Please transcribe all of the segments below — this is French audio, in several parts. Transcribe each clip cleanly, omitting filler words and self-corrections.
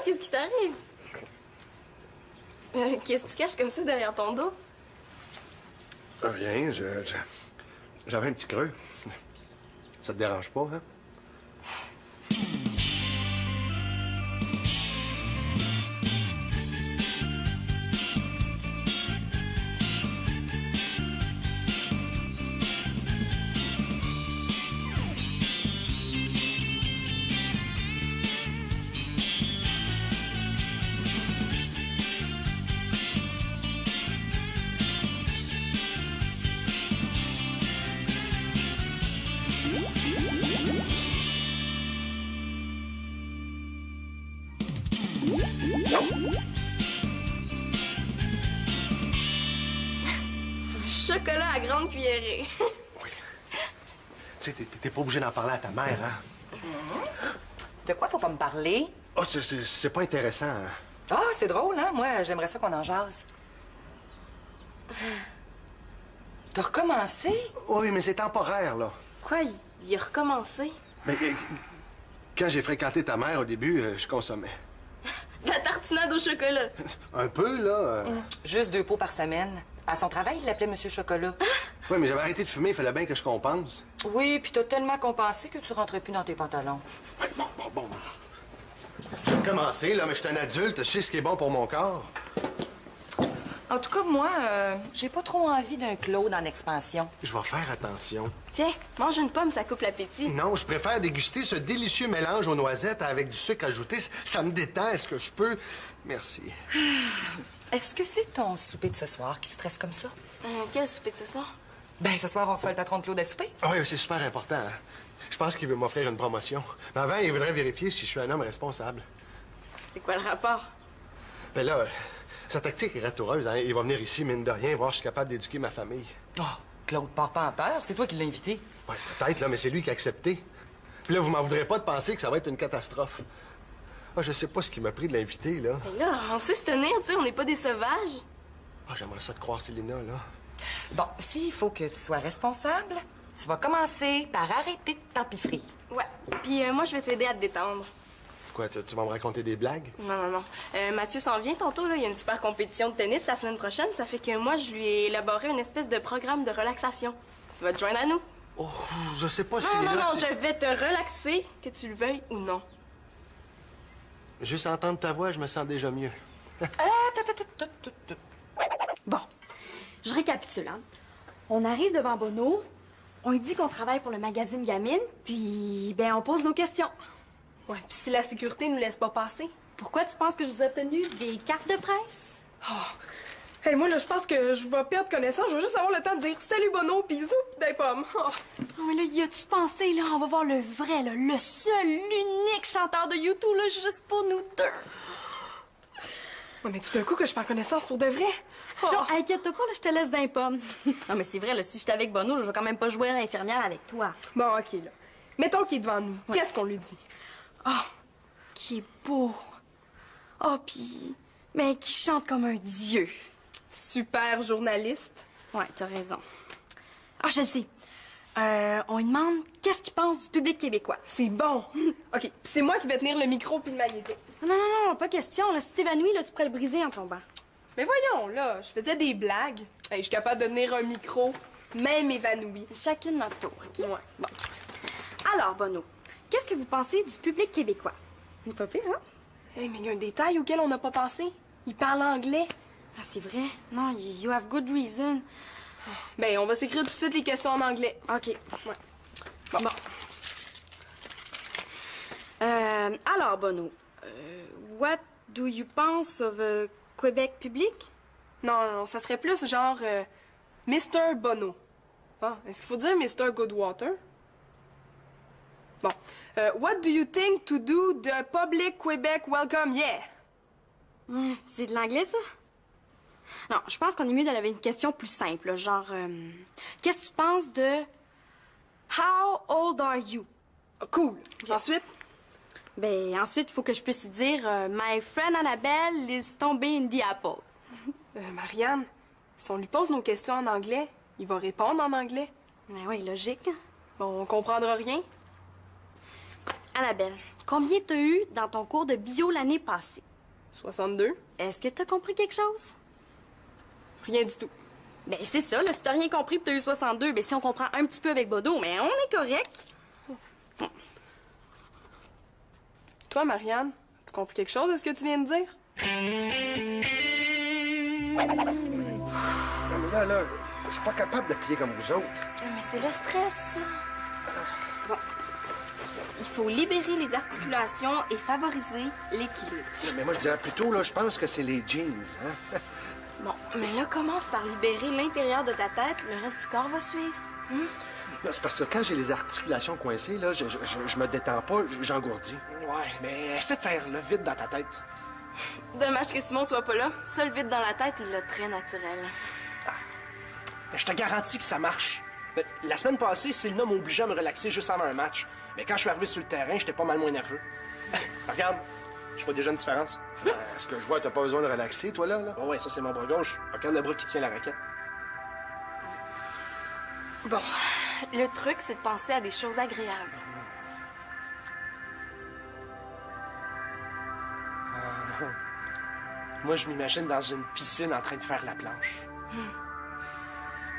qu'est-ce qui t'arrive? Qu'est-ce que tu caches comme ça derrière ton dos? Rien, j'avais un petit creux. Ça te dérange pas, hein? Du chocolat à grande cuillerée. Oui. Tu sais, t'es pas obligé d'en parler à ta mère, hein? De quoi faut pas me parler? Oh, c'est pas intéressant, hein? Ah, c'est drôle, hein? Moi, j'aimerais ça qu'on en jase. T'as recommencé? Oui, mais c'est temporaire, là. Quoi, il a recommencé? Mais quand j'ai fréquenté ta mère, au début, je consommais. La tartinade au chocolat. Un peu, là. Juste 2 pots par semaine. À son travail, il l'appelait Monsieur Chocolat. Oui, mais j'avais arrêté de fumer, il fallait bien que je compense. Oui, puis t'as tellement compensé que tu rentrais plus dans tes pantalons. Oui, bon. J'ai recommencé, là, mais je suis un adulte, je sais ce qui est bon pour mon corps. En tout cas, moi, j'ai pas trop envie d'un Claude en expansion. Je vais faire attention. Tiens, mange une pomme, ça coupe l'appétit. Non, je préfère déguster ce délicieux mélange aux noisettes avec du sucre ajouté. Ça me détend, est-ce que je peux? Merci. Est-ce que c'est ton souper de ce soir qui stresse comme ça? Quel souper de ce soir? Ben, ce soir, on se fait le patron de Claude à souper. Ah oui, c'est super important, hein? Je pense qu'il veut m'offrir une promotion. Mais avant, il voudrait vérifier si je suis un homme responsable. C'est quoi le rapport? Ben là, sa tactique est ratoureuse, hein? Il va venir ici, mine de rien, voir si je suis capable d'éduquer ma famille. Oh, Claude, pars pas en peur. C'est toi qui l'as invité. Ouais, peut-être, là, mais c'est lui qui a accepté. Puis là, vous m'en voudrez pas de penser que ça va être une catastrophe. Ah, je sais pas ce qui m'a pris de l'inviter, là. Mais là, on sait se tenir, tu sais, on n'est pas des sauvages. Ah, j'aimerais ça te croire, Célina, là. Bon, s'il faut que tu sois responsable, tu vas commencer par arrêter de t'empiffrer. Ouais. Puis moi, je vais t'aider à te détendre. Quoi, tu vas me raconter des blagues? Non. Mathieu s'en vient tantôt, là. Il y a une super compétition de tennis la semaine prochaine. Ça fait que moi, je lui ai élaboré une espèce de programme de relaxation. Tu vas te joindre à nous? Oh, je sais pas si... Non, je vais te relaxer, que tu le veuilles ou non. Juste entendre ta voix, je me sens déjà mieux. Bon, je récapitule, hein. On arrive devant Bono, on lui dit qu'on travaille pour le magazine Gamine, puis, ben, on pose nos questions. Ouais, puis si la sécurité nous laisse pas passer? Pourquoi tu penses que je vous ai obtenu des cartes de presse? Hey, moi, là, je pense que je vais perdre connaissance. Je veux juste avoir le temps de dire salut Bono, pis zoup, des pommes. Oh, mais là, y a-tu pensé, là? On va voir le vrai, là, le seul, l'unique chanteur de YouTube, là, juste pour nous deux. Ouais, mais tout d'un coup, que je perds connaissance pour de vrai. Non, inquiète-toi pas, là, je te laisse d'un pomme. Non, mais c'est vrai, là, si j'étais avec Bono, là, je vais quand même pas jouer à l'infirmière avec toi. Bon, OK, là. Mettons qu'il est devant nous. Ouais. Qu'est-ce qu'on lui dit? Qui est beau. Puis, mais qui chante comme un dieu. Super journaliste. Ouais, t'as raison. Je le sais. On lui demande qu'est-ce qu'il pense du public québécois. C'est bon. OK, puis c'est moi qui vais tenir le micro puis le magnéto. Non, pas question. Là, si t'évanouis, là, tu pourrais le briser en tombant. Mais voyons, là, je faisais des blagues. Hey, je suis capable de tenir un micro, même évanoui. Chacune notre tour, OK? Ouais. Bon. Alors, Bono, qu'est-ce que vous pensez du public québécois? Pas pire, hein? Hey, mais il y a un détail auquel on n'a pas pensé. Il parle anglais. Ah, c'est vrai? Non, you have good reason. Ben, on va s'écrire tout de suite les questions en anglais. OK. Ouais. Bon. Alors, Bono, what do you pense of Québec public? Non, ça serait plus genre Mr. Bono. Ah, est-ce qu'il faut dire Mr. Goodwater? Bon. What do you think to do the public Québec welcome? Yeah! C'est de l'anglais, ça? Non, je pense qu'on est mieux d'aller avec une question plus simple, là, genre... Qu'est-ce que tu penses de... How old are you? Cool. Ensuite? Ben, ensuite, il faut que je puisse dire My friend Annabelle is tombée in the apple. Marianne, si on lui pose nos questions en anglais, il va répondre en anglais. Ben oui, logique. Bon, on comprendra rien. Annabelle, Combien t'as eu dans ton cours de bio l'année passée? 62. Est-ce que t'as compris quelque chose? Rien du tout. Ben, c'est ça, là. Si t'as rien compris pis t'as eu 62, ben, si on comprend un petit peu avec Bodo, mais on est correct. Toi, Marianne, tu compris quelque chose de ce que tu viens de dire? Là, je suis pas capable de plier comme vous autres. Mais c'est le stress, ça. Bon. Il faut libérer les articulations et favoriser l'équilibre. Mais moi, je dirais plutôt, là, je pense que c'est les jeans, hein? Bon, mais là, commence par libérer l'intérieur de ta tête. Le reste du corps va suivre. Là, c'est parce que quand j'ai les articulations coincées, là, je me détends pas, j'engourdis. Ouais, mais essaie de faire le vide dans ta tête. Dommage que Simon soit pas là. Ça, le vide dans la tête, il l'a très naturel. Mais je te garantis que ça marche. La semaine passée, Céline m'obligeait à me relaxer juste avant un match. Mais quand je suis arrivé sur le terrain, j'étais pas mal moins nerveux. Regarde, je vois déjà une différence. Est-ce que je vois, t'as pas besoin de relaxer, toi, là? Oh ouais, ça, c'est mon bras gauche. Regarde le bras qui tient la raquette. Bon, le truc, c'est de penser à des choses agréables. Moi, je m'imagine dans une piscine en train de faire la planche.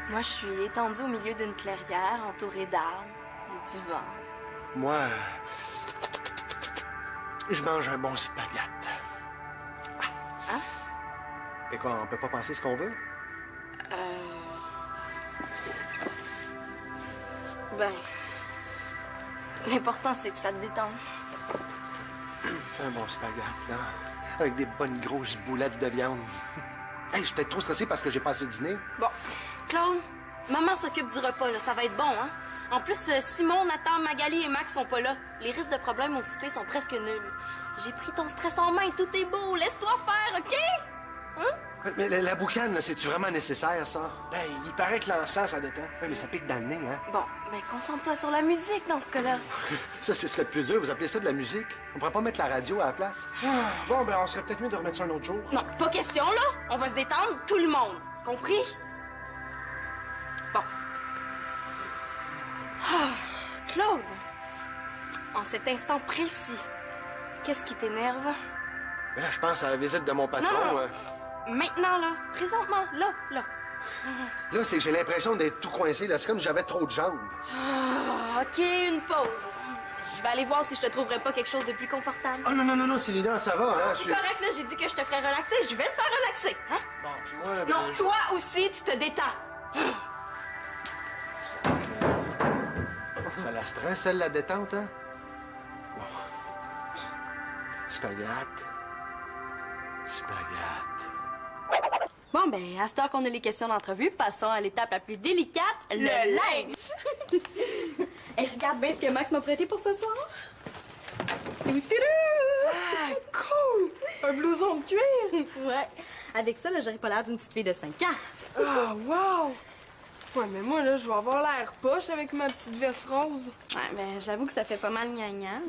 Moi, je suis étendue au milieu d'une clairière, entourée d'arbres et du vent. Moi, je mange un bon spaghette. Hein? Et quoi, on peut pas penser ce qu'on veut? Ben, l'important, c'est que ça te détende. Un bon spaghette, là. Avec des bonnes grosses boulettes de viande. Hey, je suis peut-être trop stressé parce que j'ai pas assez dîné. Bon, Claude, maman s'occupe du repas, là. Ça va être bon, hein? En plus, Simon, Nathan, Magali et Max sont pas là. Les risques de problèmes au souper sont presque nuls. J'ai pris ton stress en main, tout est beau. Laisse-toi faire, OK? Hein? Mais la boucane, là, c'est-tu vraiment nécessaire, ça? Ben, il paraît que l'encens, ça détend. Oui, mais ça pique dans le nez, hein? Bon, ben concentre-toi sur la musique dans ce cas-là. Ça, c'est ce qu'il y a de plus dur. Vous appelez ça de la musique? On pourrait pas mettre la radio à la place? Bon, ben, on serait peut-être mieux de remettre ça un autre jour. Non, pas question, là. On va se détendre, tout le monde. Compris? Bon. Ah, Claude, en cet instant précis, qu'est-ce qui t'énerve? Mais là, je pense à la visite de mon patron. Non. Maintenant, là. Présentement, là. Là, c'est que j'ai l'impression d'être tout coincé. Là, c'est comme si j'avais trop de jambes. Ah, OK, une pause. Je vais aller voir si je te trouverai pas quelque chose de plus confortable. Oh non, Célina, ça va, hein? C'est correct, là. J'ai dit que je te ferais relaxer. Je vais te faire relaxer, hein? Bon, puis moi, ben, Non, toi aussi, tu te détends. Ça la stresse, elle, la détente, hein? Bon. Spaghette. Bon, ben, à cette heure qu'on a les questions d'entrevue, passons à l'étape la plus délicate, le linge. Et regarde bien ce que Max m'a prêté pour ce soir. Ah, cool! Un blouson de cuir! Ouais. Avec ça, là, j'aurais pas l'air d'une petite fille de 5 ans. Ah, wow! Ouais, mais moi, là, je vais avoir l'air poche avec ma petite veste rose. Ouais, ben, j'avoue que ça fait pas mal gnangnan.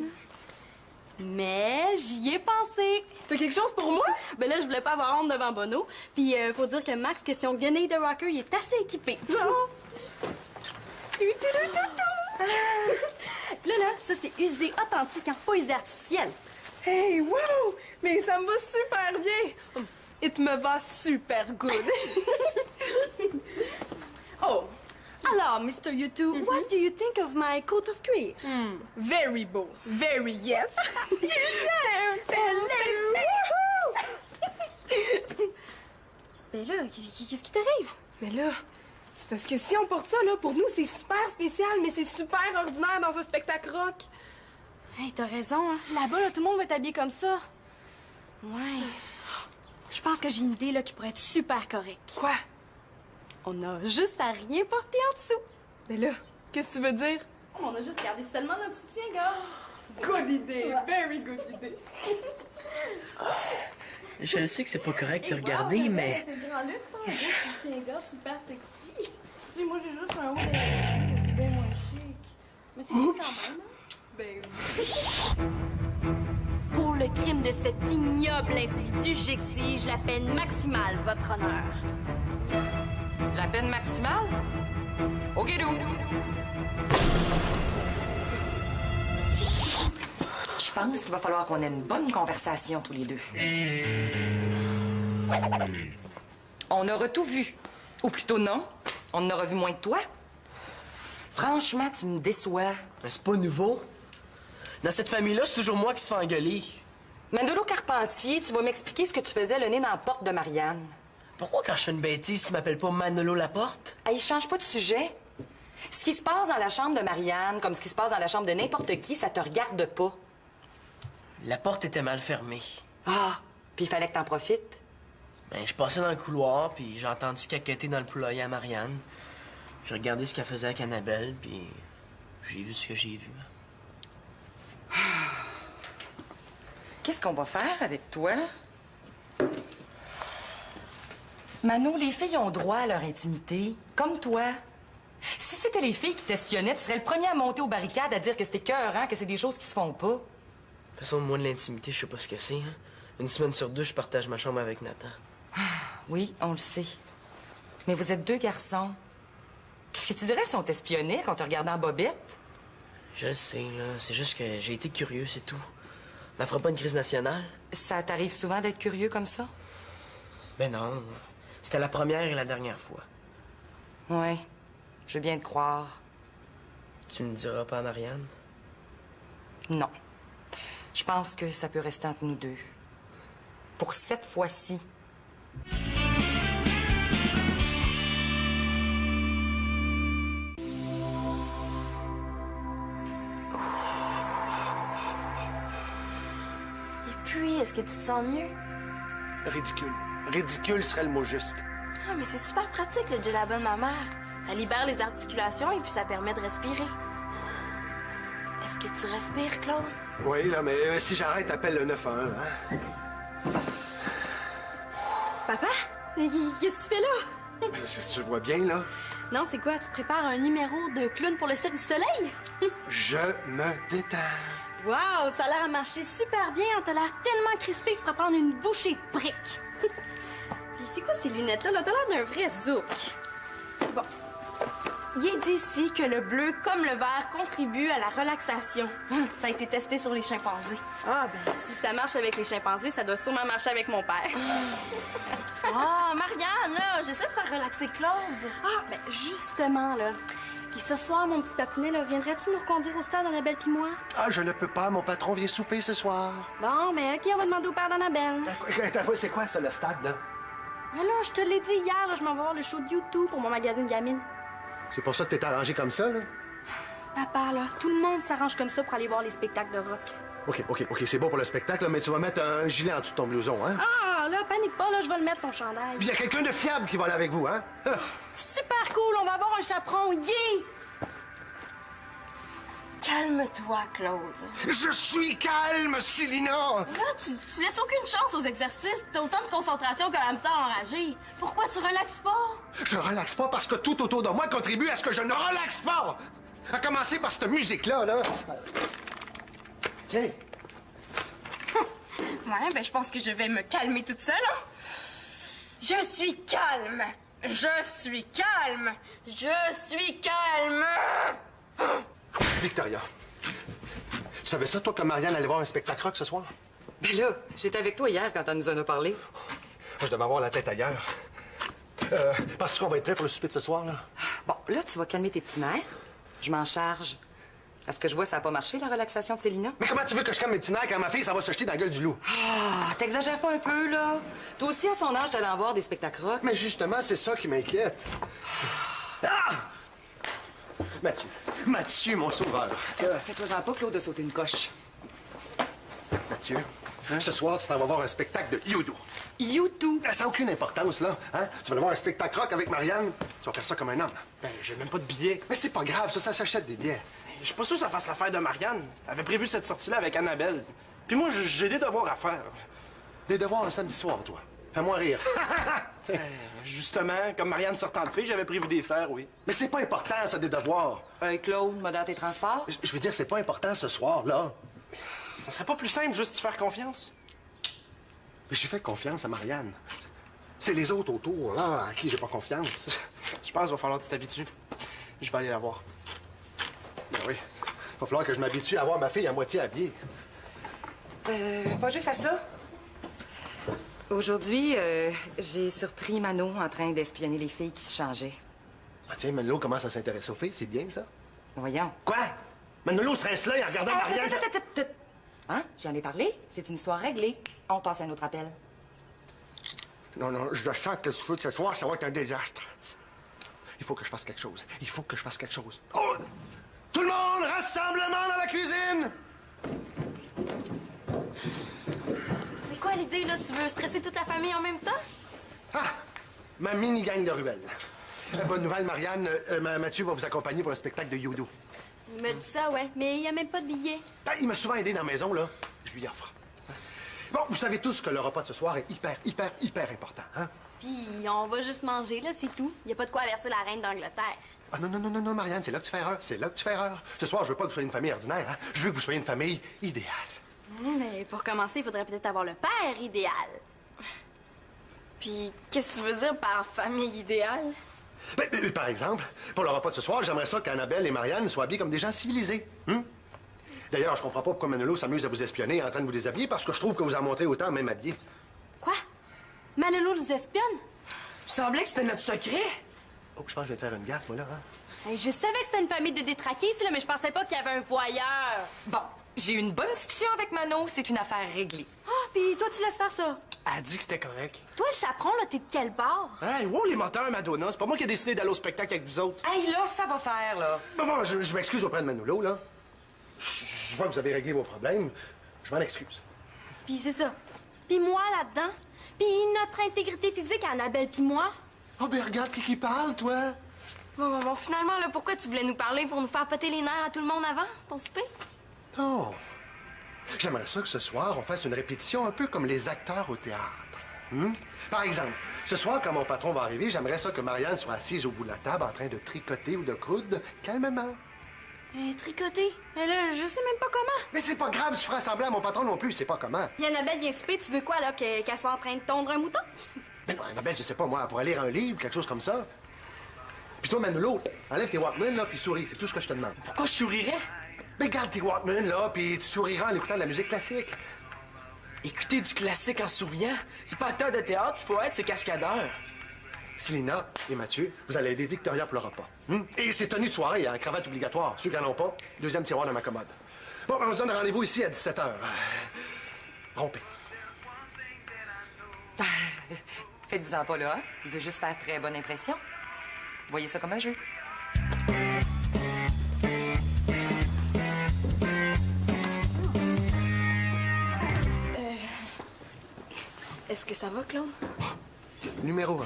Mais j'y ai pensé. T'as quelque chose pour moi? Ben là, je voulais pas avoir honte devant Bono. Puis, faut dire que Max, question Grenade de Rocker, il est assez équipé. Là, ça, c'est usé authentique, hein, pas usé artificiel. Hey, wow! Mais ça me va super bien! It me va super good! Oh! Alors, Mr. U2, what do you think of my coat of cuir? Very beau. Very yes. Ben là, qu'est-ce qui t'arrive? Mais là, c'est parce que si on porte ça, là, pour nous, c'est super spécial, mais c'est super ordinaire dans un spectacle rock. Hey, t'as raison, hein. Là-bas, là, tout le monde va être habillé comme ça. Ouais. Je pense que j'ai une idée, là, qui pourrait être super correcte. Quoi? On a juste à rien porter en dessous. Mais là, qu'est-ce que tu veux dire? On a juste gardé seulement notre soutien-gorge. Good idée. Very good idée. Je le sais que c'est pas correct de regarder, mais... C'est le grand luxe, hein, un gros soutien-gorge super sexy. Tu sais, moi, j'ai juste un haut de c'est bien moins chic. Mais c'est cool quand même, hein? Ben, Pour le crime de cet ignoble individu, j'exige la peine maximale, votre honneur. La peine maximale? OK, d'où? Je Je pense qu'il va falloir qu'on ait une bonne conversation tous les deux. On aura tout vu. Ou plutôt non, on en aura vu moins que toi. Franchement, tu me déçois. Mais c'est pas nouveau. Dans cette famille-là, c'est toujours moi qui se fais engueuler. Manolo Carpentier, tu vas m'expliquer ce que tu faisais le nez dans la porte de Marianne. Pourquoi quand je fais une bêtise, tu m'appelles pas Manolo Laporte? Hey, change pas de sujet. Ce qui se passe dans la chambre de Marianne, comme ce qui se passe dans la chambre de n'importe qui, ça te regarde pas. La porte était mal fermée. Ah, puis il fallait que t'en profites. Ben, je passais dans le couloir, puis j'ai entendu caqueter dans le poulailler à Marianne. J'ai regardé ce qu'elle faisait avec Annabelle, puis j'ai vu ce que j'ai vu. Qu'est-ce qu'on va faire avec toi? Mano, les filles ont droit à leur intimité, comme toi. Si c'était les filles qui t'espionnaient, tu serais le premier à monter aux barricades à dire que c'était écœurant, que c'est des choses qui se font pas. De toute façon, moi, de l'intimité, je sais pas ce que c'est. Hein? Une semaine sur deux, je partage ma chambre avec Nathan. Oui, on le sait. Mais vous êtes deux garçons. Qu'est-ce que tu dirais si on t'espionnait quand on te regardait en bobette? Je le sais, là. C'est juste que j'ai été curieux, c'est tout. On n'en fera pas une crise nationale? Ça t'arrive souvent d'être curieux comme ça? Ben non. C'était la première et la dernière fois. Oui, je veux bien te croire. Tu me diras pas à Marianne? Non. Je pense que ça peut rester entre nous deux. Pour cette fois-ci. Et puis, est-ce que tu te sens mieux? Ridicule. Ridicule serait le mot juste. Ah, mais c'est super pratique, le Gelabon de ma mère. Ça libère les articulations et puis ça permet de respirer. Est-ce que tu respires, Claude? Oui, là, mais si j'arrête, appelle le 911, hein? Papa? Qu'est-ce que tu fais là? Tu le vois bien, là? Non, c'est quoi? Tu prépares un numéro de clown pour le Cirque du Soleil? Je me détends. Wow, ça a l'air à marcher super bien. T'as l'air tellement crispé que tu pourrais prendre une bouchée de briques. Puis c'est quoi ces lunettes-là? Là, t'as l'air d'un vrai zouk. Bon. Il est dit ici que le bleu, comme le vert, contribue à la relaxation. Ça a été testé sur les chimpanzés. Ah, ben, si ça marche avec les chimpanzés, ça doit sûrement marcher avec mon père. Ah, Marianne, là, j'essaie de faire relaxer Claude. Ah, ben, justement, là. Puis ce soir, mon petit papinet, là, viendrais-tu nous reconduire au stade, Annabelle puis moi? Ah, je ne peux pas. Mon patron vient souper ce soir. Bon, ben, OK, on va demander au père d'Annabelle. C'est quoi, ça, le stade, là? Mais là, je te l'ai dit hier, là, je m'en vais voir le show de YouTube pour mon magazine Gamine. C'est pour ça que t'es arrangé comme ça, là? Papa, là, tout le monde s'arrange comme ça pour aller voir les spectacles de rock. OK, c'est beau pour le spectacle, là, mais tu vas mettre un gilet en dessous de ton blouson, hein? Ah, là, panique pas, là, je vais le mettre, ton chandail. Puis il y a quelqu'un de fiable qui va aller avec vous, hein? Ah. Super cool, on va avoir un chaperon, yeah! Calme-toi, Claude. Je suis calme, Célina! Là, tu laisses aucune chance aux exercices. T'as autant de concentration qu'un hamster enragé. Pourquoi tu relaxes pas? Je relaxe pas parce que tout autour de moi contribue à ce que je ne relaxe pas! À commencer par cette musique-là, là. Tiens. Ouais, ben je pense que je vais me calmer toute seule. Hein? Je suis calme. Je suis calme. Je suis calme. Victoria, tu savais ça, toi, que Marianne allait voir un spectacle rock ce soir? Ben là, j'étais avec toi hier quand elle nous en a parlé. Moi, je devais avoir la tête ailleurs. Penses-tu qu'on va être prêt pour le souper de ce soir, là? Bon, là, tu vas calmer tes petits nerfs. Je m'en charge. Est-ce que je vois ça n'a pas marché, la relaxation de Célina? Mais comment tu veux que je calme mes petits nerfs quand ma fille, ça va se jeter dans la gueule du loup? Ah, t'exagères pas un peu, là? Toi aussi, à son âge, t'allais en voir des spectacles rock. Mais justement, c'est ça qui m'inquiète. Ah! Mathieu, mon sauveur. Fais-toi-en pas, Claude, de sauter une coche. Mathieu, ce soir, tu t'en vas voir un spectacle de Youdou. YouTube. Ça n'a aucune importance, là. Hein? Tu vas aller voir un spectacle rock avec Marianne. Tu vas faire ça comme un homme. Ben, j'ai même pas de billets. Mais c'est pas grave, ça s'achète des billets. Je suis pas sûr que ça fasse l'affaire de Marianne. Elle avait prévu cette sortie-là avec Annabelle. Puis moi, j'ai des devoirs à faire. Des devoirs un samedi soir, toi. Fais-moi rire. Justement, comme Marianne sortant de fille, j'avais prévu des faire, oui. Mais c'est pas important, ça, des devoirs. Claude, modère tes transports. Je veux dire, c'est pas important ce soir, là. Ça serait pas plus simple juste de faire confiance? Mais j'ai fait confiance à Marianne. C'est les autres autour, là, à qui j'ai pas confiance. Je pense qu'il va falloir que tu t'habitues. Je vais aller la voir. Ben oui. Il va falloir que je m'habitue à voir ma fille à moitié habillée. Pas juste à ça. Aujourd'hui, j'ai surpris Mano en train d'espionner les filles qui se changeaient. Ah tiens, Manolo commence à s'intéresser aux filles, c'est bien ça? Voyons. Quoi? Manolo se reste là et regardant Marianne... Hein? J'en ai parlé? C'est une histoire réglée. On passe à un autre appel. Non, je sens que ce soir, ça va être un désastre. Il faut que je fasse quelque chose. Il faut que je fasse quelque chose. Oh! Tout le monde, rassemblement dans la cuisine! C'est quoi l'idée, là? Tu veux stresser toute la famille en même temps? Ah! Ma mini-gang de ruelles. Bonne nouvelle, Marianne. Mathieu va vous accompagner pour le spectacle de Youdou. Il m'a dit ça, ouais. Mais il n'y a même pas de billets. Ah, il m'a souvent aidé dans la maison, là. Je lui offre. Bon, vous savez tous que le repas de ce soir est hyper important, hein? Puis on va juste manger, là, c'est tout. Il n'y a pas de quoi avertir la reine d'Angleterre. Ah non, Marianne, c'est là que tu fais erreur. C'est là que tu fais erreur. Ce soir, je veux pas que vous soyez une famille ordinaire, hein? Je veux que vous soyez une famille idéale. Mais pour commencer, il faudrait peut-être avoir le père idéal. Puis, qu'est-ce que tu veux dire par famille idéale? Par exemple, pour le repas de ce soir, j'aimerais ça qu'Annabelle et Marianne soient habillés comme des gens civilisés. D'ailleurs, je comprends pas pourquoi Manolo s'amuse à vous espionner en train de vous déshabiller, parce que je trouve que vous en montrez autant même habillés. Quoi? Manolo nous espionne? Il me semblait que c'était notre secret. Oh, je pense que je vais te faire une gaffe, moi, là, hein? Hey, je savais que c'était une famille de détraqués ici, là, mais je pensais pas qu'il y avait un voyeur. Bon, j'ai eu une bonne discussion avec Mano. C'est une affaire réglée. Ah, puis toi, tu laisses faire ça. Elle a dit que c'était correct. Toi, le chaperon, là, t'es de quel bord? Hey, wow, les moteurs, Madonna. C'est pas moi qui ai décidé d'aller au spectacle avec vous autres. Hey, là, ça va faire, là. Bon, je m'excuse auprès de Manolo, là. Je vois que vous avez réglé vos problèmes. Je m'en excuse. Puis c'est ça. Puis moi, là-dedans. Puis notre intégrité physique, Annabelle puis moi. Oh, ben regarde qui parle, toi. Bon, finalement, là, pourquoi tu voulais nous parler pour nous faire péter les nerfs à tout le monde avant, ton souper? Non. J'aimerais ça que ce soir, on fasse une répétition un peu comme les acteurs au théâtre. Par exemple, ce soir, quand mon patron va arriver, j'aimerais ça que Marianne soit assise au bout de la table en train de tricoter ou de coudre calmement. Tricoter? Mais là, je sais même pas comment. Mais c'est pas grave, tu feras semblant à mon patron non plus, il sait pas comment. Puis Annabelle vient souper, tu veux quoi, là, qu'elle soit en train de tondre un mouton? Ben non, Annabelle, je sais pas, moi, pour lire un livre, quelque chose comme ça. Puis toi, Manolo, enlève tes Walkman, là, puis souris, c'est tout ce que je te demande. Pourquoi je sourirais? Ben garde tes Walkman, là, puis tu souriras en écoutant de la musique classique. Écouter du classique en souriant, c'est pas acteur de théâtre qu'il faut être, c'est cascadeur. Célina et Mathieu, vous allez aider Victoria pour le repas. Et c'est tenue de soirée, hein, cravate obligatoire. Ceux qui n'en ont pas, deuxième tiroir dans ma commode. Bon, on se donne rendez-vous ici à 17h. Rompez. Faites-vous-en pas là, hein? Il veut juste faire très bonne impression. Voyez ça comme un jeu. Est-ce que ça va, Claude? Numéro 1.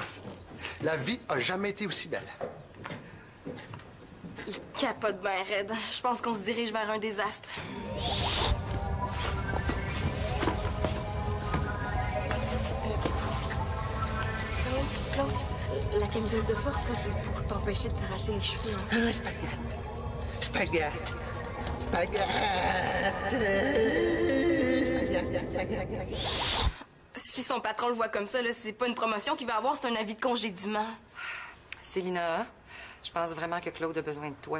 La vie a jamais été aussi belle. Il capote ben raide. Je pense qu'on se dirige vers un désastre. Claude, la camisole de force, là, c'est pour t'empêcher de t'arracher les cheveux. Hein? Spaghetti. Si son patron le voit comme ça, là, c'est pas une promotion qu'il va avoir, c'est un avis de congédiement. Célina, je pense vraiment que Claude a besoin de toi.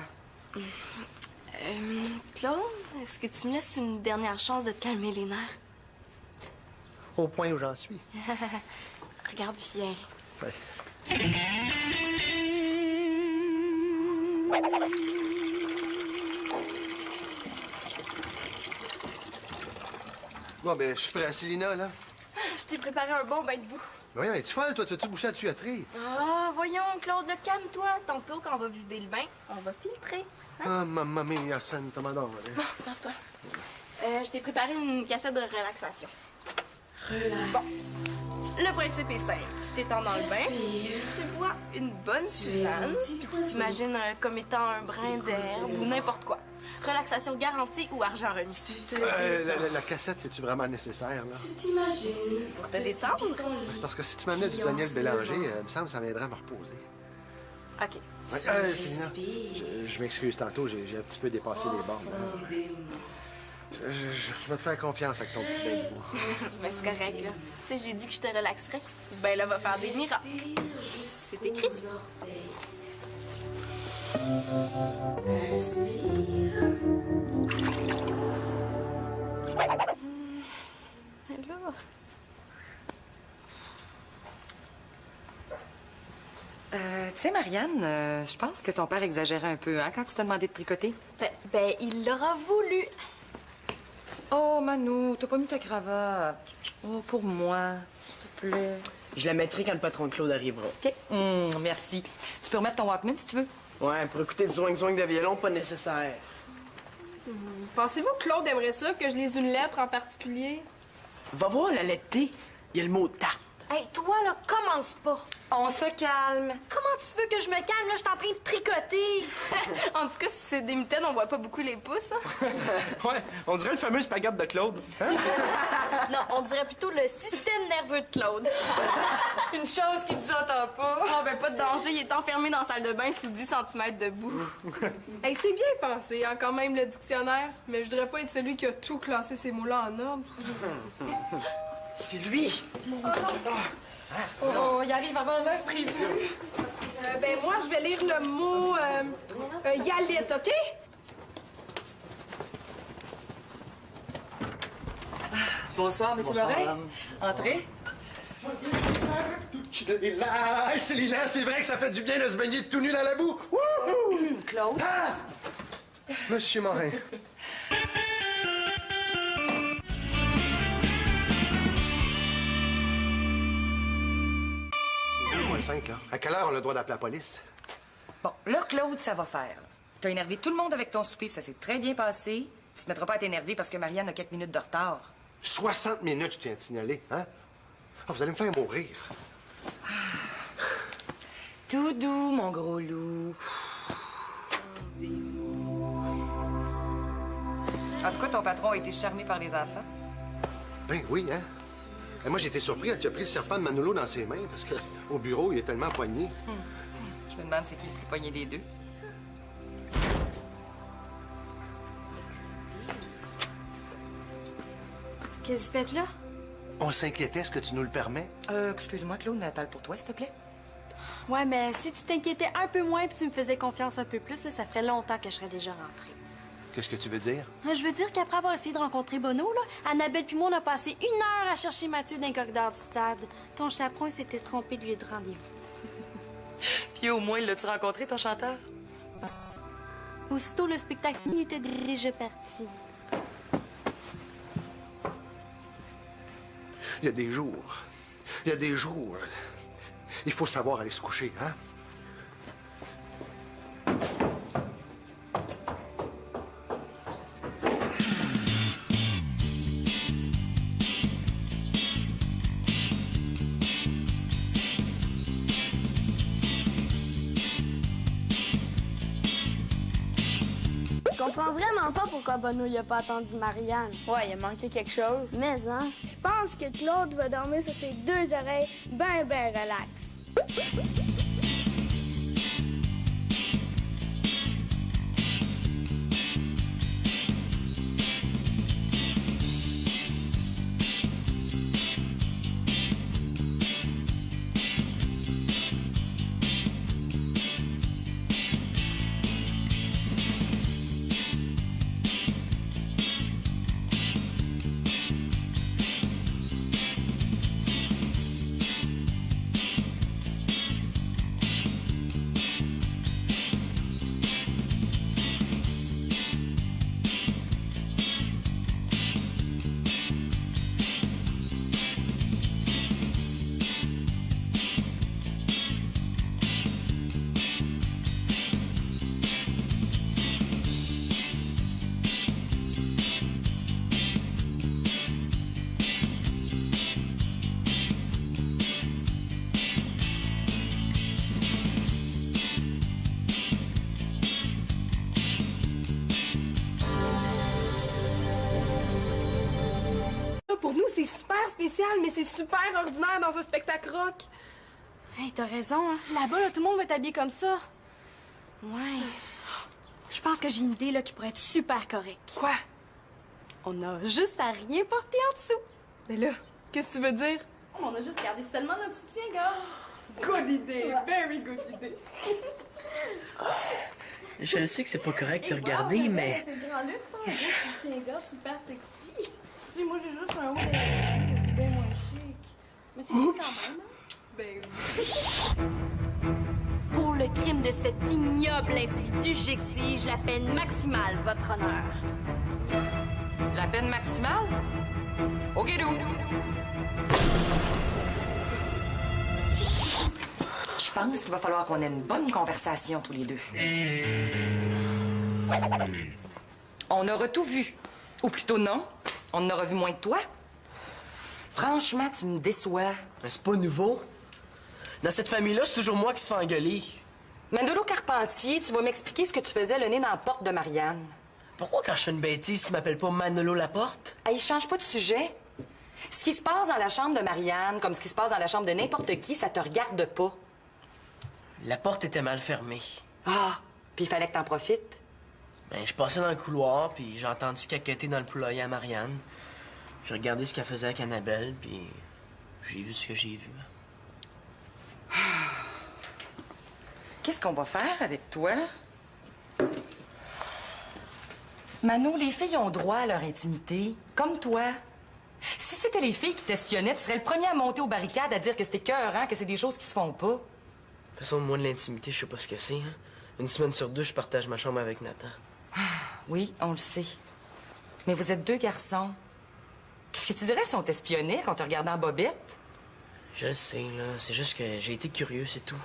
Claude, est-ce que tu me laisses une dernière chance de te calmer les nerfs? Au point où j'en suis. Regarde, viens. Ouais. Bon, ben, je suis prêt à Célina, là. Je t'ai préparé un bon bain de boue. Voyons, es-tu folle, toi? T'as-tu bouché à la tuyauterie? Ah, voyons, Claude, calme-toi. Tantôt, quand on va vider le bain, on va filtrer. Ah, mamma mia, Santa Madonna. Bon, tasse-toi. Je t'ai préparé une cassette de relaxation. Bon. Le principe est simple. Tu t'étends dans le bain, tu vois une bonne tisane, puis tu t'imagines comme étant un brin d'herbe ou n'importe quoi. Relaxation garantie ou argent remis. La cassette, c'est-tu vraiment nécessaire, là? Pour te détendre. Parce que si tu m'amenais du Daniel Bélanger, il me semble que ça m'aiderait à me reposer. OK. Ouais, Célina, je m'excuse tantôt, j'ai un petit peu dépassé les bornes. Hein. Je vais te faire confiance avec ton petit bain de boue. Mais c'est correct, là. Tu sais, j'ai dit que je te relaxerais. Ce bain-là va faire des miracles. C'est écrit. Tu sais, Marianne, je pense que ton père exagérait un peu, hein, quand il t'a demandé de tricoter. Ben, il l'aura voulu. Oh, Manu, t'as pas mis ta cravate. Oh, pour moi, s'il te plaît. Je la mettrai quand le patron Claude arrivera. OK. Merci. Tu peux remettre ton Walkman si tu veux. Ouais, pour écouter du zoing-zoing de violon, pas nécessaire. Pensez-vous que Claude aimerait ça, que je lise une lettre en particulier? Va voir la lettre T. Il y a le mot tarte. Hey, toi, là, commence pas. On se calme. Comment tu veux que je me calme? Là, je suis en train de tricoter. En tout cas, si c'est des mitaines, on voit pas beaucoup les pouces, hein? Ouais, on dirait le fameux spaghette de Claude. Hein? Non, on dirait plutôt le système nerveux de Claude. Une chose qui nous entend pas. Oh, ben pas de danger, il est enfermé dans la salle de bain sous 10 cm de boue. Hey, c'est bien pensé, hein, quand même, le dictionnaire. Mais je voudrais pas être celui qui a tout classé ces mots-là en ordre. C'est lui. Oh, il arrive avant l'heure prévue. Ben moi, je vais lire le mot Yalit, OK? Bonsoir, Monsieur Morin. Entrez. Hey, Célina, c'est vrai que ça fait du bien de se baigner tout nu dans la boue. Wouhou! Claude. Ah! Monsieur Morin. Là. À quelle heure on a le droit d'appeler la police? Bon, là, Claude, ça va faire. T'as énervé tout le monde avec ton souper, puis ça s'est très bien passé. Tu te mettras pas à t'énerver parce que Marianne a quelques minutes de retard. 60 minutes, je tiens à te signaler, hein? Oh, vous allez me faire mourir. Tout doux, mon gros loup. En tout cas, ton patron a été charmé par les enfants. Ben oui, hein? Et moi, j'ai été surpris quand tu as pris le serpent de Manolo dans ses mains, parce qu'au bureau, il est tellement poigné. Je me demande c'est qui le plus poigné des deux. Qu'est-ce que vous faites là? On s'inquiétait, est-ce que tu nous le permets? Excuse-moi, Claude, mais parle pour toi, s'il te plaît. Ouais, mais si tu t'inquiétais un peu moins puis tu me faisais confiance un peu plus, là, ça ferait longtemps que je serais déjà rentrée. Qu'est-ce que tu veux dire? Je veux dire qu'après avoir essayé de rencontrer Bono, là, Annabelle puis moi, on a passé 1 heure à chercher Mathieu dans le corridor du stade. Ton chaperon s'était trompé de lieu de rendez-vous. Puis au moins, l'as-tu rencontré, ton chanteur? Aussitôt, le spectacle il était déjà parti. Il y a des jours. Il y a des jours. Il faut savoir aller se coucher, hein? Je comprends vraiment pas pourquoi Bono y a pas attendu Marianne. Ouais, il a manqué quelque chose. Mais, hein? Je pense que Claude va dormir sur ses 2 oreilles ben relax. Pour nous, c'est super spécial, mais c'est super ordinaire dans un spectacle rock. Hey, t'as raison, hein? Là-bas, là, tout le monde va être habillé comme ça. Ouais. Je pense que j'ai une idée, là, qui pourrait être super correcte. Quoi? On a juste à rien porter en dessous. Mais là, qu'est-ce que tu veux dire? On a juste gardé seulement notre soutien-gorge. Good idée, very good idée. Je le sais que c'est pas correct de regarder, mais... C'est le grand luxe, hein? Un gros soutien-gorge super sexy. Tu sais, moi, j'ai juste un haut mais c'est bien moins chic. Mais c'est bien quand même, hein? Ben oui. Pour le crime de cet ignoble individu, j'exige la peine maximale, votre honneur. La peine maximale? OK, d'où? Je pense qu'il va falloir qu'on ait une bonne conversation tous les deux. On aura tout vu. Ou plutôt non, on en aura vu moins que toi. Franchement, tu me déçois. Mais c'est pas nouveau. Dans cette famille-là, c'est toujours moi qui se fais engueuler. Manolo Carpentier, tu vas m'expliquer ce que tu faisais le nez dans la porte de Marianne. Pourquoi quand je fais une bêtise, tu m'appelles pas Manolo Laporte? Hey, change pas de sujet. Ce qui se passe dans la chambre de Marianne, comme ce qui se passe dans la chambre de n'importe qui, ça te regarde pas. La porte était mal fermée. Ah, puis il fallait que t'en profites. Ben, je passais dans le couloir, puis j'ai entendu caqueter dans le poulailler à Marianne. J'ai regardé ce qu'elle faisait avec Annabelle, puis j'ai vu ce que j'ai vu. Qu'est-ce qu'on va faire avec toi? Mano, les filles ont droit à leur intimité, comme toi. Si c'était les filles qui t'espionnaient, tu serais le premier à monter aux barricades à dire que c'était écœurant, que c'est des choses qui se font pas. De toute façon, moi, de l'intimité, je sais pas ce que c'est. Hein? Une semaine sur deux, je partage ma chambre avec Nathan. Oui, on le sait. Mais vous êtes deux garçons. Qu'est-ce que tu dirais si on t'espionnait, qu'on te regardait en bobette? Je le sais, là. C'est juste que j'ai été curieux, c'est tout.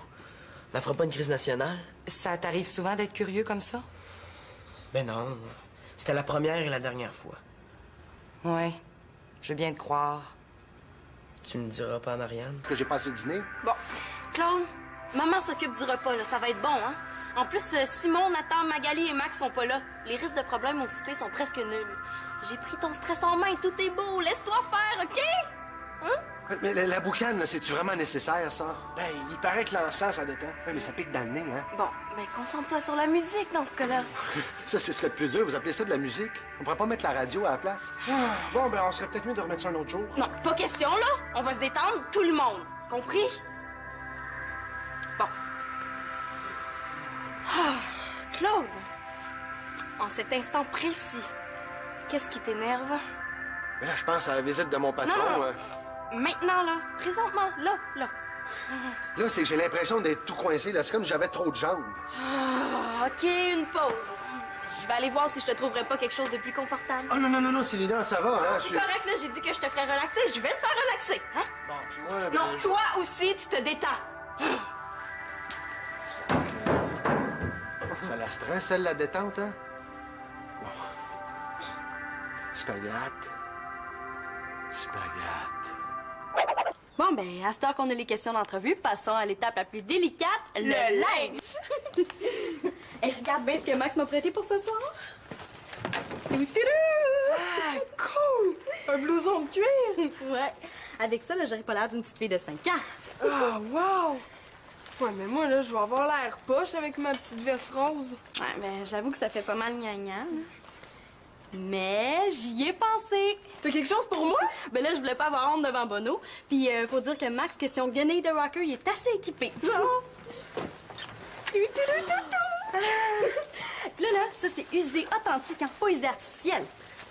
On n'en fera pas une crise nationale? Ça t'arrive souvent d'être curieux comme ça? Ben non. C'était la première et la dernière fois. Oui, je veux bien te croire. Tu me diras pas à Marianne? Est-ce que j'ai passé dîner? Bon, Claude, maman s'occupe du repas, là. Ça va être bon, hein? En plus, Simon, Nathan, Magali et Max sont pas là. Les risques de problèmes au souper sont presque nuls. J'ai pris ton stress en main, tout est beau. Laisse-toi faire, OK? Hein? Mais la boucane, là, c'est-tu vraiment nécessaire, ça? Ben, il paraît que l'encens, ça détend. Oui, mais ça pique dans le nez, hein? Bon, ben concentre-toi sur la musique dans ce cas-là. Ça, c'est ce qu'il y a de plus dur. Vous appelez ça de la musique? On pourrait pas mettre la radio à la place? Bon, ben, on serait peut-être mieux de remettre ça un autre jour. Non, pas question, là. On va se détendre, tout le monde. Compris? Bon. Ah, Claude, en cet instant précis, qu'est-ce qui t'énerve? Mais là, je pense à la visite de mon patron. Non, non. Maintenant, là. Présentement, là. Là, c'est que j'ai l'impression d'être tout coincé. Là, c'est comme si j'avais trop de jambes. Ah, OK, une pause. Je vais aller voir si je te trouverai pas quelque chose de plus confortable. Oh non, Célina, ça va, hein? C'est correct, là. J'ai dit que je te ferais relaxer. Je vais te faire relaxer, hein? Bon, puis moi, ben, Non, toi aussi, tu te détends. Ça la stresse, elle, la détente, hein? Bon. Spaghette. Bon, ben, à cette heure qu'on a les questions d'entrevue, passons à l'étape la plus délicate, le linge. Et regarde bien ce que Max m'a prêté pour ce soir. Ah, cool! Un blouson de cuir! Ouais. Avec ça, là, j'aurais pas l'air d'une petite fille de 5 ans. Ah, wow! Ouais, mais moi, là, je vais avoir l'air poche avec ma petite veste rose. Ouais, ben, j'avoue que ça fait pas mal gnangnan. Mais j'y ai pensé. T'as quelque chose pour moi? Ben là, je voulais pas avoir honte devant Bono. Puis, faut dire que Max, question guenille de rocker, il est assez équipé. Là, ça, c'est usé authentique, hein, pas usé artificiel.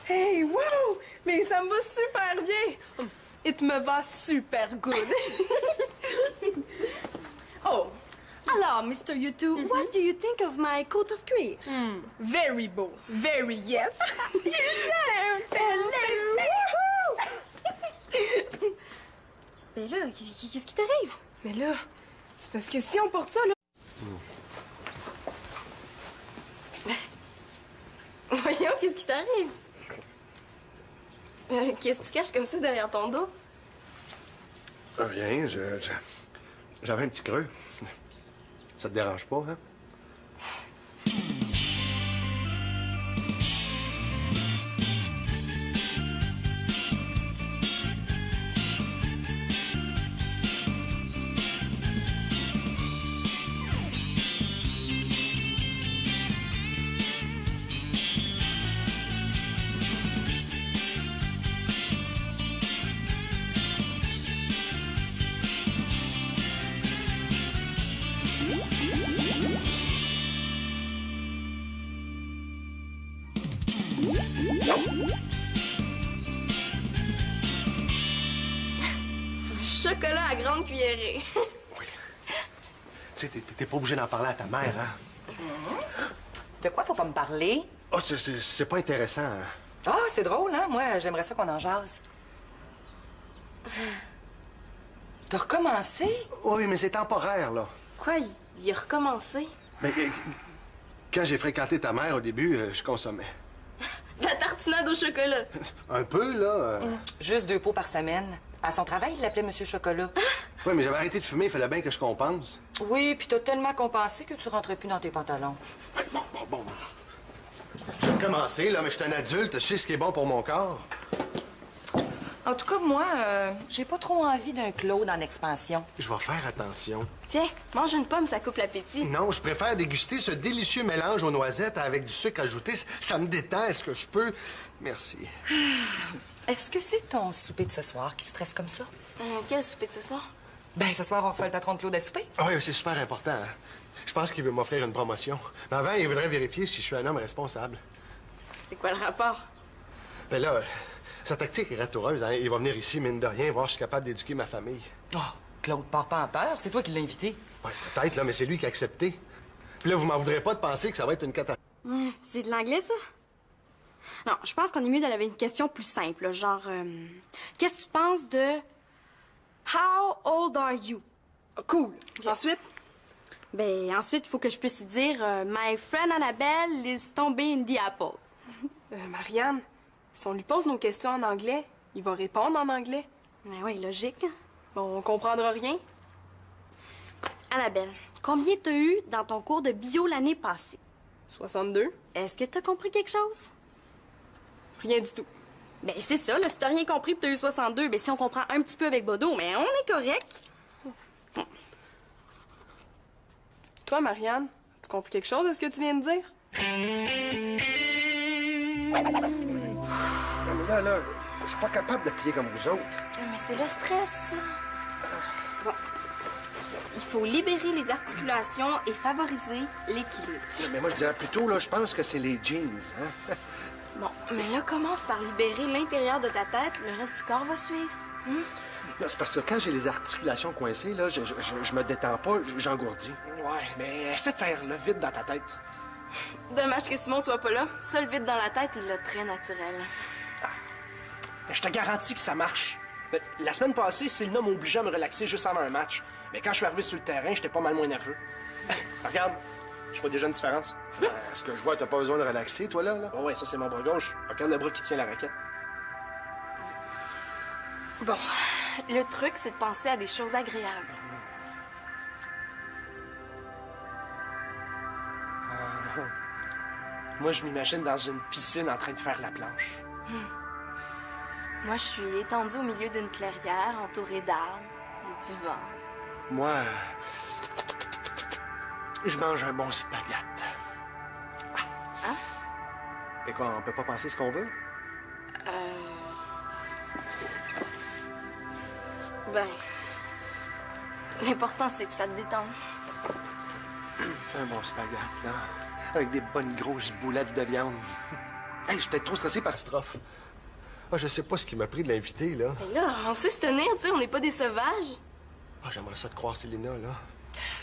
Hey, wow! Mais ça me va super bien! It me va super good! Oh! Alors, Mr. U2, what do you think of my coat of cuir? Very beau. Very yes. Ben là, qu'est-ce qui t'arrive? Mais là, c'est parce que si on porte ça, là... Voyons, qu'est-ce qui t'arrive? Qu'est-ce que tu caches comme ça derrière ton dos? Rien, j'avais un petit creux. Ça te dérange pas, hein? Du chocolat à grande cuillerée. Tu Tu sais, t'es pas obligé d'en parler à ta mère, hein? De quoi faut pas me parler? Oh, c'est pas intéressant, hein? Ah, c'est drôle, hein? Moi, j'aimerais ça qu'on en jase. T'as recommencé? Oui, mais c'est temporaire, là. Quoi, il a recommencé? Mais quand j'ai fréquenté ta mère au début, je consommais. La tartinade au chocolat. Un peu, là. Juste 2 pots par semaine. À son travail, il l'appelait Monsieur Chocolat. Oui, mais j'avais arrêté de fumer, il fallait bien que je compense. Oui, puis t'as tellement compensé que tu rentrais plus dans tes pantalons. Bon. Je vais commencer, là, mais je suis un adulte, je sais ce qui est bon pour mon corps. En tout cas, moi, j'ai pas trop envie d'un Claude en expansion. Je vais faire attention. Tiens, mange une pomme, ça coupe l'appétit. Non, je préfère déguster ce délicieux mélange aux noisettes avec du sucre ajouté. Ça me détend, est-ce que je peux? Merci. Est-ce que c'est ton souper de ce soir qui stresse comme ça? Quel souper de ce soir? Ben, ce soir, on se fait le patron de Claude à souper. Ah oui, c'est super important, hein? Je pense qu'il veut m'offrir une promotion. Mais avant, il voudrait vérifier si je suis un homme responsable. C'est quoi le rapport? Ben là, sa tactique est ratoureuse, hein? Il va venir ici, mine de rien, voir si je suis capable d'éduquer ma famille. Oh, Claude, pars pas en peur. C'est toi qui l'as invité. Ouais, peut-être, là, mais c'est lui qui a accepté. Puis là, vous m'en voudrez pas de penser que ça va être une catastrophe. C'est de l'anglais, ça? Non, je pense qu'on est mieux d'aller avec une question plus simple, là, genre... Qu'est-ce que tu penses de... How old are you? Cool. Ensuite? Ben, ensuite, il faut que je puisse dire My friend Annabelle is tombée in the apple. Marianne, si on lui pose nos questions en anglais, il va répondre en anglais. Ben oui, logique. Bon, on comprendra rien. Annabelle, combien t'as eu dans ton cours de bio l'année passée? 62. Est-ce que t'as compris quelque chose? Rien du tout. Ben, c'est ça, là, si t'as rien compris pis t'as eu 62, ben si on comprend un petit peu avec Bodo, mais on est correct. Toi, Marianne, tu compris quelque chose de ce que tu viens de dire? Là, je suis pas capable de plier comme vous autres. Mais c'est le stress, ça. Bon. Il faut libérer les articulations et favoriser l'équilibre. Mais moi, je dirais plutôt, là, je pense que c'est les jeans, hein? Bon, mais là, commence par libérer l'intérieur de ta tête. Le reste du corps va suivre. Là, c'est parce que quand j'ai les articulations coincées, là, je me détends pas, j'engourdis. Ouais, mais essaie de faire le vide dans ta tête. Dommage que Simon soit pas là. Seul vide dans la tête, il l'a très naturel. Mais je te garantis que ça marche. La semaine passée, Céline m'a obligé à me relaxer juste avant un match. Mais quand je suis arrivé sur le terrain, j'étais pas mal moins nerveux. Regarde, je vois déjà une différence. Est-ce que je vois, t'as pas besoin de relaxer, toi, là? Oh ouais, ça, c'est mon bras gauche. Regarde le bras qui tient la raquette. Bon, le truc, c'est de penser à des choses agréables. Moi, je m'imagine dans une piscine en train de faire la planche. Moi, je suis étendue au milieu d'une clairière, entourée d'arbres et du vent. Moi, je mange un bon spaghette. Hein? Et quoi, on peut pas penser ce qu'on veut? Ben, l'important, c'est que ça te détende. Un bon spaghette, là. Avec des bonnes grosses boulettes de viande. Hey, je suis peut-être trop stressé par cette strophe. Ah, je sais pas ce qui m'a pris de l'inviter, là. Mais là, on sait se tenir, tu sais, on n'est pas des sauvages. Ah, j'aimerais ça te croire, Célina, là.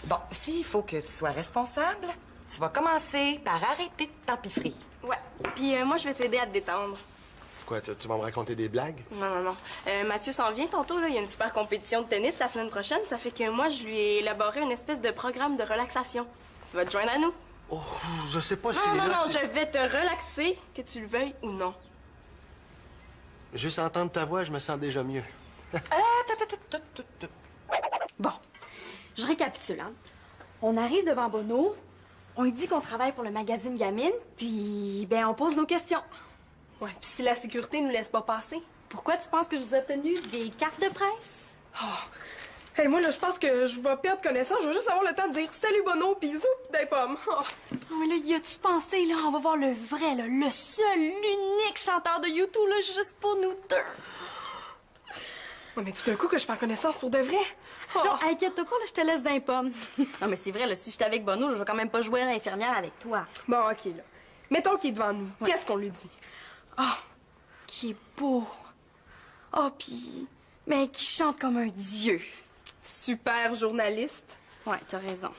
Bon, s'il faut que tu sois responsable, tu vas commencer par arrêter de t'empiffrer. Ouais. Puis moi, je vais t'aider à te détendre. Quoi, tu vas me raconter des blagues? Non. Mathieu s'en vient tantôt, là. Il y a une super compétition de tennis la semaine prochaine. Ça fait que moi, je lui ai élaboré une espèce de programme de relaxation. Tu vas te joindre à nous. Oh, je sais pas, Non, Célina. je vais te relaxer, que tu le veuilles ou non. Juste entendre ta voix, je me sens déjà mieux. Bon, je récapitule, hein. On arrive devant Bono, on lui dit qu'on travaille pour le magazine Gamine, puis, ben, on pose nos questions. Ouais, puis si la sécurité nous laisse pas passer. Pourquoi tu penses que je vous ai obtenu des cartes de presse? Hey, moi, là, je pense que je vais perdre connaissance. Je veux juste avoir le temps de dire salut Bono, pis zoup, des pommes. Oh. Non, mais là, y a-tu pensé, là? On va voir le vrai, là, le seul, l'unique chanteur de YouTube, là, juste pour nous deux. Ouais, mais tout d'un coup que je perds connaissance pour de vrai. Oh. Non, inquiète-toi pas, là, je te laisse d'un pomme. Non, mais c'est vrai, là, si j'étais avec Bono, là, je vais quand même pas jouer à l'infirmière avec toi. Bon, OK, là. Mettons qu'il est devant nous. Ouais. Qu'est-ce qu'on lui dit? Qui est beau. Oh, puis... mais qui chante comme un dieu. Super journaliste. Ouais, t'as raison.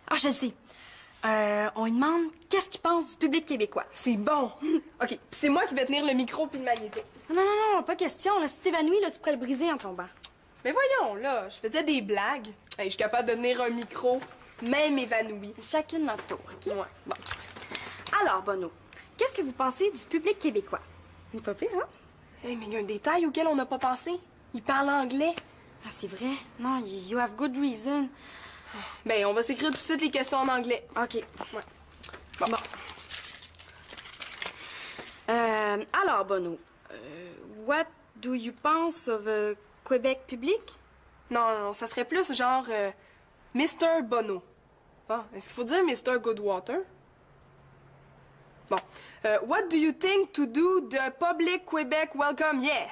Ah, je le sais. On lui demande qu'est-ce qu'il pense du public québécois. C'est bon. OK, puis c'est moi qui vais tenir le micro puis le magnéto. Non, pas question. Là, si t'évanouis, là, tu pourrais le briser en tombant. Mais voyons, là, je faisais des blagues. Hey, je suis capable de tenir un micro, même évanoui. Chacune notre tour, OK? Ouais, bon. Alors, Bono, qu'est-ce que vous pensez du public québécois? Pas pire, hein? Hey, mais il y a un détail auquel on n'a pas pensé. Il parle anglais. Ah, c'est vrai? Non, you have good reason. Ben, on va s'écrire tout de suite les questions en anglais. OK. Ouais. Bon. Alors, Bono, what do you pense of Québec public? Non, ça serait plus genre Mr. Bono. Bon, est-ce qu'il faut dire Mr. Goodwater? Bon. What do you think to do the public Québec welcome? Yeah!